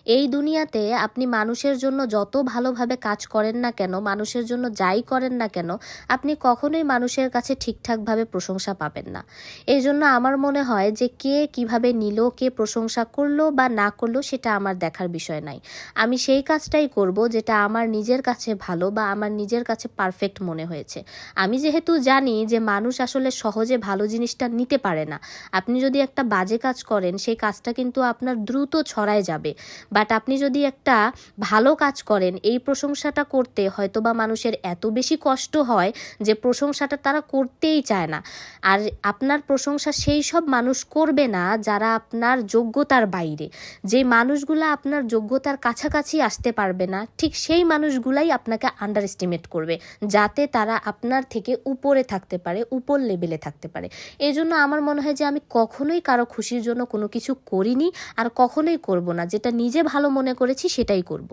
এই দুনিয়াতে আপনি মানুষের জন্য যত ভালোভাবে কাজ করেন না কেন, মানুষের জন্য যাই করেন না কেন, আপনি কখনোই মানুষের কাছে ঠিকঠাকভাবে প্রশংসা পাবেন না। এই জন্য আমার মনে হয় যে কে কিভাবে নিল, কে প্রশংসা করলো বা না করলো সেটা আমার দেখার বিষয় নাই। আমি সেই কাজটাই করব যেটা আমার নিজের কাছে ভালো বা আমার নিজের কাছে পারফেক্ট মনে হয়েছে। আমি যেহেতু জানি যে মানুষ আসলে সহজে ভালো জিনিসটা নিতে পারে না। আপনি যদি একটা বাজে কাজ করেন সেই কাজটা কিন্তু আপনার দ্রুত ছড়ায় যাবে, বাট আপনি যদি একটা ভালো কাজ করেন এই প্রশংসাটা করতে হয়তোবা মানুষের এত বেশি কষ্ট হয় যে প্রশংসাটা তারা করতেই চায় না। আর আপনার প্রশংসা সেই সব মানুষ করবে না যারা আপনার যোগ্যতার বাইরে। যে মানুষগুলো আপনার যোগ্যতার কাছাকাছি আসতে পারবে না, ঠিক সেই মানুষগুলাই আপনাকে আন্ডার এস্টিমেট করবে, যাতে তারা আপনার থেকে উপরে থাকতে পারে, উপর লেভেলে থাকতে পারে। এই জন্য আমার মনে হয় যে আমি কখনোই কারো খুশির জন্য কোনো কিছু করিনি আর কখনোই করব না। যেটা নিজে ভালো মনে করেছি সেটাই করব।